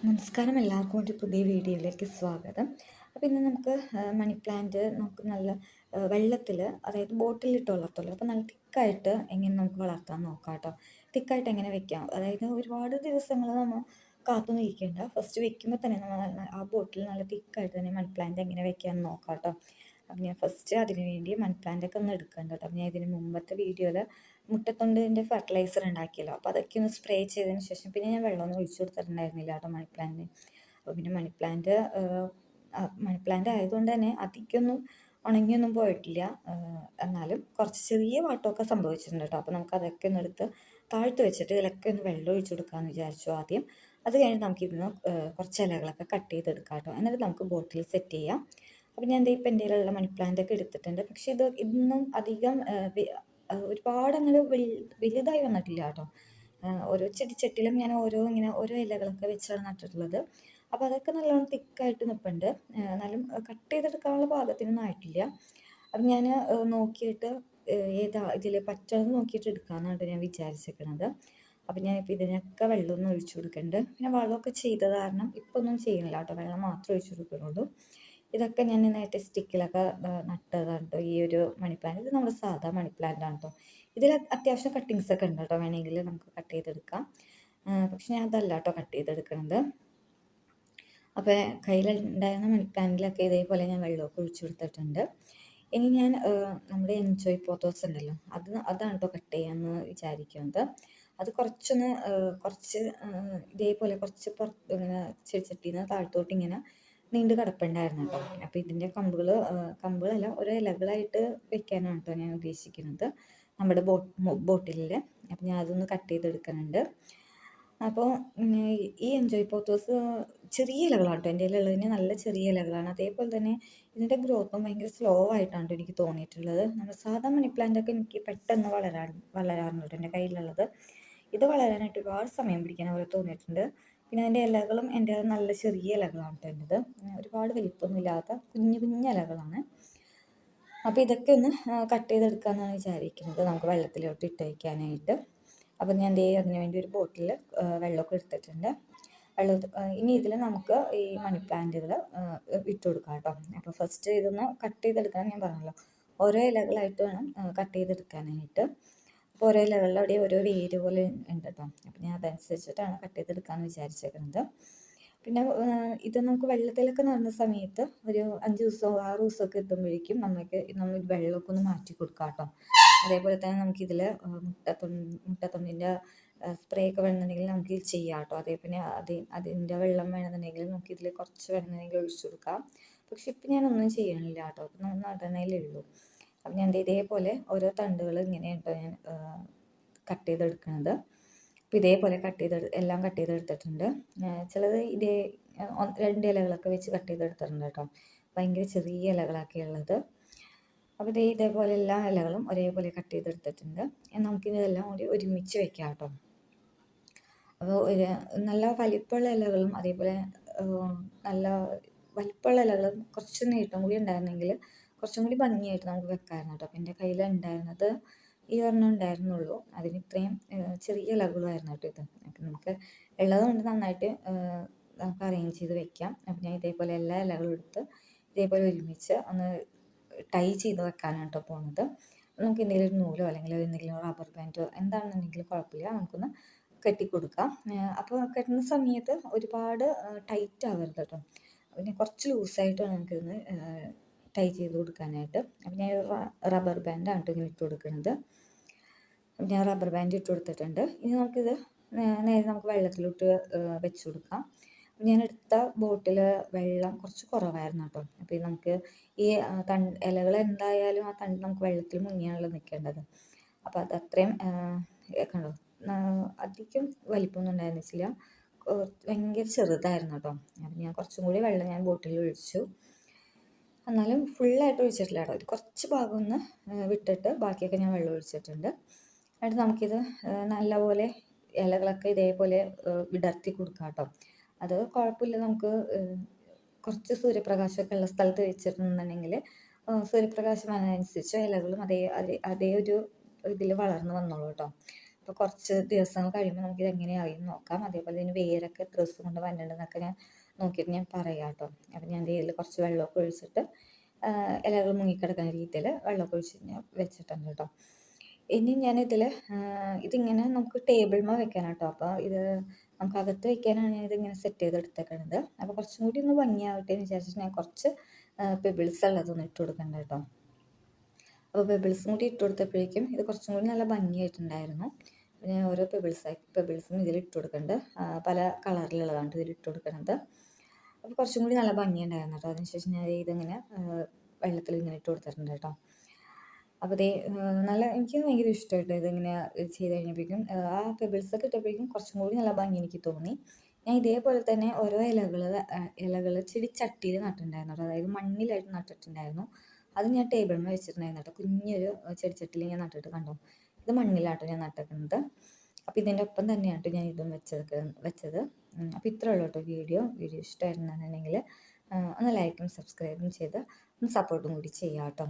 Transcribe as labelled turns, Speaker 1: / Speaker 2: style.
Speaker 1: നമസ്കാരം, എല്ലാവർക്കും ഒരു പുതിയ വീഡിയോയിലേക്ക് സ്വാഗതം. അപ്പോൾ ഇന്ന് നമുക്ക് മണി പ്ലാന്റ് നമുക്ക് നല്ല വെള്ളത്തിൽ, അതായത് ബോട്ടിലിട്ട് വളർത്തുമല്ലോ, അപ്പോൾ നല്ല തിക്കായിട്ട് എങ്ങനെ നമുക്ക് വളർത്താൻ നോക്കാം കേട്ടോ. തിക്കായിട്ട് എങ്ങനെ വെക്കാം, അതായത് ഒരുപാട് ദിവസങ്ങൾ നമ്മൾ കാത്തു നിൽക്കേണ്ട, ഫസ്റ്റ് വെക്കുമ്പോൾ തന്നെ നമ്മൾ ആ ബോട്ടിൽ നല്ല തിക്കായിട്ട് തന്നെ മണി പ്ലാന്റ് എങ്ങനെ വെക്കാമെന്ന് നോക്കാം കേട്ടോ. അപ്പം ഞാൻ ഫസ്റ്റ് അതിന് വേണ്ടി മണി പ്ലാന്റൊക്കെ ഒന്ന് എടുക്കേണ്ട കേട്ടോ. അപ്പം ഞാൻ ഇതിന് മുമ്പത്തെ വീഡിയോയിൽ മുട്ടത്തൊണ്ടിൻ്റെ ഫെർട്ടിലൈസർ ഉണ്ടാക്കിയല്ലോ, അപ്പോൾ അതൊക്കെ ഒന്ന് സ്പ്രേ ചെയ്തതിന് ശേഷം പിന്നെ ഞാൻ വെള്ളമൊന്നും ഒഴിച്ചു കൊടുത്തിട്ടുണ്ടായിരുന്നില്ല കേട്ടോ മണി പ്ലാന്റിന്. അപ്പോൾ പിന്നെ മണി പ്ലാന്റ് ആയതുകൊണ്ട് തന്നെ അധികമൊന്നും ഉണങ്ങിയൊന്നും പോയിട്ടില്ല. എന്നാലും കുറച്ച് ചെറിയ വാട്ടമൊക്കെ സംഭവിച്ചിട്ടുണ്ട് കേട്ടോ. അപ്പോൾ നമുക്ക് അതൊക്കെ ഒന്ന് എടുത്ത് താഴ്ത്ത് വെച്ചിട്ട് ഇതിലൊക്കെ ഒന്ന് വെള്ളം ഒഴിച്ചു കൊടുക്കാമെന്ന് വിചാരിച്ചു ആദ്യം. അത് കഴിഞ്ഞ് നമുക്കിതിന് കുറച്ച് ഇലകളൊക്കെ കട്ട് ചെയ്തെടുക്കാം കേട്ടോ. എന്നിട്ട് നമുക്ക് ബോട്ടിൽ സെറ്റ് ചെയ്യാം. അപ്പോൾ ഞാൻ ഇപ്പം എൻ്റെ കയ്യിലുള്ള മണി പ്ലാന്റ് ഒക്കെ എടുത്തിട്ടുണ്ട്. പക്ഷേ ഇതൊന്നും അധികം ഒരുപാട് അങ്ങനെ വലുതായി വന്നിട്ടില്ല കേട്ടോ. ഓരോ ചെടിച്ചട്ടിയിലും ഞാൻ ഓരോ ഇലകളൊക്കെ വെച്ചാണ് നട്ടിട്ടുള്ളത്. അപ്പോൾ അതൊക്കെ നല്ലോണം തിക്കായിട്ട് നിൽപ്പുണ്ട്. എന്നാലും കട്ട് ചെയ്തെടുക്കാനുള്ള പാകത്തിനൊന്നും ആയിട്ടില്ല. അപ്പം ഞാൻ നോക്കിയിട്ട് ഏതാ ഇതിൽ പച്ചളന്ന് നോക്കിയിട്ട് എടുക്കാമെന്നാണ് ഞാൻ വിചാരിച്ചിരിക്കുന്നത്. അപ്പം ഞാനിപ്പോൾ ഇതിനൊക്കെ വെള്ളമൊന്നും ഒഴിച്ചു കൊടുക്കുന്നുണ്ട്. പിന്നെ വളമൊക്കെ ചെയ്തത് കാരണം ഇപ്പോൾ ഒന്നും ചെയ്യുന്നില്ല കേട്ടോ, വെള്ളം മാത്രമേ ഒഴിച്ചു കൊടുക്കുന്നുള്ളൂ. ഇതൊക്കെ ഞാൻ നേരത്തെ സ്റ്റിക്കിലൊക്കെ നട്ടതാണ് കേട്ടോ. ഈ ഒരു മണി പ്ലാന്റ് ഇത് നമ്മുടെ സാധാ മണി പ്ലാന്റ് ആണ് കേട്ടോ. ഇതിൽ അത്യാവശ്യം കട്ടിങ്സ് ഒക്കെ ഉണ്ട് കേട്ടോ, വേണമെങ്കിൽ നമുക്ക് കട്ട് ചെയ്തെടുക്കാം. പക്ഷെ ഞാൻ അതല്ല കേട്ടോ കട്ട് ചെയ്തെടുക്കുന്നത്. അപ്പോൾ കയ്യിലുണ്ടായിരുന്ന മണി പ്ലാന്റിലൊക്കെ ഇതേപോലെ ഞാൻ വെള്ളമൊക്കെ ഒഴിച്ചു കൊടുത്തിട്ടുണ്ട്. ഇനി ഞാൻ നമ്മുടെ എൻജോയ് പോത്തോസ് ഉണ്ടല്ലോ, അതാണ് കേട്ടോ കട്ട് ചെയ്യാമെന്ന് വിചാരിക്കുന്നത്. അത് കുറച്ച് ഇതേപോലെ കുറച്ച് പുറത്ത് ഇങ്ങനെ ചെടിച്ചട്ടിയിൽ നിന്ന് താഴത്തോട്ട് ഇങ്ങനെ നീണ്ട് കിടപ്പുണ്ടായിരുന്നു കേട്ടോ. അപ്പോൾ ഇതിൻ്റെ കമ്പുകളല്ല, ഓരോ ഇലകളായിട്ട് വെക്കാനാണ് കേട്ടോ ഞാൻ ഉദ്ദേശിക്കുന്നത് നമ്മുടെ ബോട്ടിലിൽ. അപ്പോൾ ഞാൻ അതൊന്ന് കട്ട് ചെയ്തെടുക്കുന്നുണ്ട്. അപ്പോൾ ഈ എൻജോയ് പോത്തോസ് ചെറിയ ഇലകളാണ് കേട്ടോ, എൻ്റെ ഇലയുള്ളതിന് നല്ല ചെറിയ ഇലകളാണ്. അതേപോലെ തന്നെ ഇതിൻ്റെ ഗ്രോത്തും ഭയങ്കര സ്ലോ ആയിട്ടാണ് എനിക്ക് തോന്നിയിട്ടുള്ളത്. നമ്മുടെ സാധാ മണി പ്ലാന്റൊക്കെ എനിക്ക് പെട്ടെന്ന് വളരാറുണ്ട് കേട്ടോ എൻ്റെ കയ്യിലുള്ളത്. ഇത് വളരാനായിട്ട് ഒരുപാട് സമയം പിടിക്കുന്ന പോലെ തോന്നിയിട്ടുണ്ട്. പിന്നെ അതിൻ്റെ ഇലകളും എൻ്റെ നല്ല ചെറിയ ഇലകളാണ് കേട്ടോ എൻ്റെത്. ഒരുപാട് വലിപ്പമൊന്നും ഇല്ലാത്ത കുഞ്ഞു കുഞ്ഞു ഇലകളാണ്. അപ്പോൾ ഇതൊക്കെ ഒന്ന് കട്ട് ചെയ്തെടുക്കാമെന്നാണ് വിചാരിക്കുന്നത്, നമുക്ക് വെള്ളത്തിലോട്ട് ഇട്ട് വയ്ക്കാനായിട്ട്. അപ്പോൾ ഞാൻ അതിന് വേണ്ടി ഒരു ബോട്ടിൽ വെള്ളമൊക്കെ എടുത്തിട്ടുണ്ട്. ഇനി ഇതിൽ നമുക്ക് ഈ മണി പ്ലാന്റുകൾ ഇട്ട് കൊടുക്കാം കേട്ടോ. അപ്പോൾ ഫസ്റ്റ് ഇതൊന്ന് കട്ട് ചെയ്തെടുക്കാൻ ഞാൻ പറഞ്ഞല്ലോ, ഓരോ ഇലകളായിട്ട് വേണം കട്ട് ചെയ്തെടുക്കാനായിട്ട്. അപ്പോൾ ഓരോ ഇലകളിൽ അവിടെ ഓരോ വേര് പോലെ ഉണ്ട് കേട്ടോ. അപ്പോൾ ഞാൻ അതനുസരിച്ചിട്ടാണ് കട്ട് ചെയ്തെടുക്കാമെന്ന് വിചാരിച്ചേക്കുന്നത്. പിന്നെ ഇത് നമുക്ക് വെള്ളത്തിലൊക്കെ നടുന്ന സമയത്ത് ഒരു 5 ദിവസമോ 6 ദിവസമൊക്കെ എത്തുമ്പോഴേക്കും നമ്മൾ വെള്ളമൊക്കെ ഒന്ന് മാറ്റി കൊടുക്കാം കേട്ടോ. അതേപോലെ തന്നെ നമുക്കിതിൽ മുട്ടത്തൊണ്ടിൻ്റെ സ്പ്രേ ഒക്കെ വേണമെന്നുണ്ടെങ്കിൽ നമുക്ക് ഇത് ചെയ്യാം കേട്ടോ. പിന്നെ അതിൻ്റെ വെള്ളം വേണമെന്നുണ്ടെങ്കിൽ നമുക്കിതിൽ കുറച്ച് വേണമെന്നുണ്ടെങ്കിൽ ഒഴിച്ചു കൊടുക്കാം. പക്ഷെ ഇപ്പം ഞാനൊന്നും ചെയ്യണില്ല കേട്ടോ, അപ്പം നമ്മൾ നടണേലേ ഉള്ളൂ. അപ്പം ഞാൻ ഇതേപോലെ ഓരോ തണ്ടുകൾ ഇങ്ങനെ കേട്ടോ ഞാൻ കട്ട് ചെയ്തെടുക്കുന്നത്. അപ്പോൾ ഇതേപോലെ എല്ലാം കട്ട് ചെയ്തെടുത്തിട്ടുണ്ട്. ചിലത് 2 ഇലകളൊക്കെ വെച്ച് കട്ട് ചെയ്തെടുത്തിട്ടുണ്ട് കേട്ടോ, ഭയങ്കര ചെറിയ ഇലകളൊക്കെ ഉള്ളത്. അപ്പോൾ ഇതേപോലെ എല്ലാ ഇലകളും ഒരേപോലെ കട്ട് ചെയ്തെടുത്തിട്ടുണ്ട്. നമുക്കിതെല്ലാം കൂടി ഒരുമിച്ച് വെക്കാം കേട്ടോ. അപ്പോൾ നല്ല വലിപ്പമുള്ള ഇലകളും അതേപോലെ നല്ല വലിപ്പമുള്ള ഇലകളും കുറച്ച് നീട്ടം കൂടി ഉണ്ടായിരുന്നെങ്കിൽ കുറച്ചും കൂടി ഭംഗിയായിട്ട് നമുക്ക് വെക്കാമായിരുന്നു കേട്ടോ. അപ്പോൾ എൻ്റെ കയ്യിലുണ്ടായിരുന്നത് ഈ ഒരെണ്ണം ഉണ്ടായിരുന്നുള്ളൂ, അതിന് ഇത്രയും ചെറിയ ഇലകളുമായിരുന്നു കേട്ടോ ഇത്. അപ്പം നമുക്ക് ഉള്ളത് കൊണ്ട് നന്നായിട്ട് നമുക്ക് അറേഞ്ച് ചെയ്ത് വെക്കാം. അപ്പം ഞാൻ ഇതേപോലെ എല്ലാ ഇലകളും എടുത്ത് ഇതേപോലെ ഒരുമിച്ച് ഒന്ന് ടൈ ചെയ്ത് വെക്കാനാണ് കേട്ടോ പോകുന്നത്. നമുക്ക് എന്തെങ്കിലും ഒരു നൂലോ അല്ലെങ്കിൽ എന്തെങ്കിലും റബ്ബർ ബാൻഡോ എന്താണെന്നുണ്ടെങ്കിലും കുഴപ്പമില്ല, നമുക്കൊന്ന് കെട്ടിക്കൊടുക്കാം. അപ്പോൾ കെട്ടുന്ന സമയത്ത് ഒരുപാട് ടൈറ്റ് ആവരുത് കേട്ടോ. പിന്നെ കുറച്ച് ലൂസായിട്ട് വേണം നമുക്കിതൊന്ന് ടൈ ചെയ്ത് കൊടുക്കാനായിട്ട്. അപ്പം ഞാൻ റബ്ബർ ബാൻഡാണ് കേട്ടോ ഇങ്ങനെ ഇട്ട് കൊടുക്കുന്നത്. ഞാൻ റബ്ബർ ബാൻഡ് ഇട്ട് കൊടുത്തിട്ടുണ്ട്. ഇനി നമുക്കിത് നേരെ നമുക്ക് വെള്ളത്തിലോട്ട് വെച്ച് കൊടുക്കാം. ഞാൻ എടുത്ത ബോട്ടിൽ വെള്ളം കുറച്ച് കുറവായിരുന്നു കേട്ടോ. അപ്പോൾ നമുക്ക് ഈ ഇലകൾ എന്തായാലും ആ തണ്ട് നമുക്ക് വെള്ളത്തിൽ മുങ്ങിയാണല്ലോ നിൽക്കേണ്ടത്. അപ്പോൾ അത് അത്രയും കണ്ടോ, അധികം വലിപ്പമൊന്നും ഉണ്ടായിരുന്നില്ല, ഭയങ്കര ചെറുതായിരുന്നു കേട്ടോ. അപ്പം ഞാൻ കുറച്ചും കൂടി വെള്ളം ഞാൻ ബോട്ടിൽ ഒഴിച്ചു. എന്നാലും ഫുള്ളായിട്ട് ഒഴിച്ചിട്ടില്ല കേട്ടോ, ഒരു കുറച്ച് ഭാഗം ഒന്ന് വിട്ടിട്ട് ബാക്കിയൊക്കെ ഞാൻ വെള്ളം ഒഴിച്ചിട്ടുണ്ട്. എന്നിട്ട് നമുക്കിത് നല്ലപോലെ ഇലകളൊക്കെ ഇതേപോലെ വിടർത്തി കൊടുക്കാം കേട്ടോ. അത് കുഴപ്പമില്ല, നമുക്ക് കുറച്ച് സൂര്യപ്രകാശമൊക്കെ ഉള്ള സ്ഥലത്ത് വെച്ചിട്ടുണ്ടെന്നുണ്ടെങ്കിൽ സൂര്യപ്രകാശം അതിനനുസരിച്ച് ഇലകളും അതേ ഒരു ഇതിൽ വളർന്നു വന്നോളൂ കേട്ടോ. അപ്പോൾ കുറച്ച് ദിവസങ്ങൾ കഴിയുമ്പോൾ നമുക്കിത് എങ്ങനെയായി എന്ന് നോക്കാം. അതേപോലെ ഇതിന് വേരൊക്കെ എത്ര ദിവസം കൊണ്ട് വന്നിട്ടുണ്ടെന്നൊക്കെ ഞാൻ നോക്കിയിട്ട് ഞാൻ പറയാം കേട്ടോ. അപ്പം ഞാൻ ഇതിൽ കുറച്ച് വെള്ളമൊക്കെ ഒഴിച്ചിട്ട് ഇലകൾ മുങ്ങിക്കിടക്കുന്ന രീതിയിൽ വെള്ളമൊക്കെ ഒഴിച്ച് ഞാൻ വെച്ചിട്ടുണ്ട് കേട്ടോ. ഇനി ഞാനിതിൽ ഇതിങ്ങനെ നമുക്ക് ടേബിൾമേൽ വെക്കാനാണ് കേട്ടോ. അപ്പോൾ ഇത് നമുക്ക് അകത്ത് വെക്കാനാണ് ഞാൻ ഇതിങ്ങനെ സെറ്റ് ചെയ്തെടുത്തേക്കണത്. അപ്പോൾ കുറച്ചും കൂടി ഒന്ന് ഭംഗിയാവട്ടെ എന്ന് വിചാരിച്ചിട്ട് ഞാൻ കുറച്ച് പെബിൾസ് ഉള്ളതൊന്ന് ഇട്ട് കൊടുക്കണ്ട കേട്ടോ. അപ്പോൾ പെബിൾസും കൂടി ഇട്ട് കൊടുത്തപ്പോഴേക്കും ഇത് കുറച്ചും കൂടി നല്ല ഭംഗിയായിട്ടുണ്ടായിരുന്നു. അപ്പോൾ ഞാൻ ഓരോ പെബിൾസും ഇതിൽ ഇട്ട് കൊടുക്കുന്നുണ്ട്. പല കളറിലുള്ളതാണ് ഇതിൽ ഇട്ട് കൊടുക്കുന്നത്. അപ്പോൾ കുറച്ചും കൂടി നല്ല ഭംഗിയുണ്ടായിരുന്നു കേട്ടോ. അതിനുശേഷം ഞാൻ ഇതിങ്ങനെ വെള്ളത്തിൽ ഇങ്ങനെ ഇട്ട് കൊടുത്തിട്ടുണ്ട് കേട്ടോ. അപ്പോൾ ഇതേ നല്ല എനിക്ക് ഭയങ്കര ഇഷ്ടമായിട്ട് ഇതിങ്ങനെ ചെയ്ത് കഴിഞ്ഞപ്പോഴേക്കും ആ പെബിൾസൊക്കെ ഇട്ടപ്പോഴേക്കും കുറച്ചും കൂടി നല്ല ഭംഗി എനിക്ക് തോന്നി. ഞാൻ ഇതേപോലെ തന്നെ ഓരോ ഇലകൾ ചെടിച്ചട്ടിയിൽ നട്ടിട്ടുണ്ടായിരുന്നു കേട്ടോ. അതായത് മണ്ണിലായിട്ട് നട്ടിട്ടുണ്ടായിരുന്നു. അത് ഞാൻ ടേബിളിൽ വെച്ചിട്ടുണ്ടായിരുന്നു കേട്ടോ. കുഞ്ഞൊരു ചെടിച്ചട്ടിയിൽ ഞാൻ നട്ടിട്ട് കണ്ടോ. ഇത് മണ്ണിലാട്ടോ ഞാൻ നട്ടിരിക്കുന്നത്. അപ്പോൾ ഇതിൻ്റെ ഒപ്പം തന്നെയാണ് ഞാൻ ഇതും വെച്ചത്. അപ്പോൾ ഇത്രേ ഉള്ളൂ കേട്ടോ വീഡിയോ ഇഷ്ടമായിരുന്നുണ്ടെങ്കിൽ ഒന്ന് ലൈക്കും സബ്സ്ക്രൈബും ചെയ്ത് ഒന്ന് സപ്പോർട്ടും കൂടി ചെയ്യാം കേട്ടോ.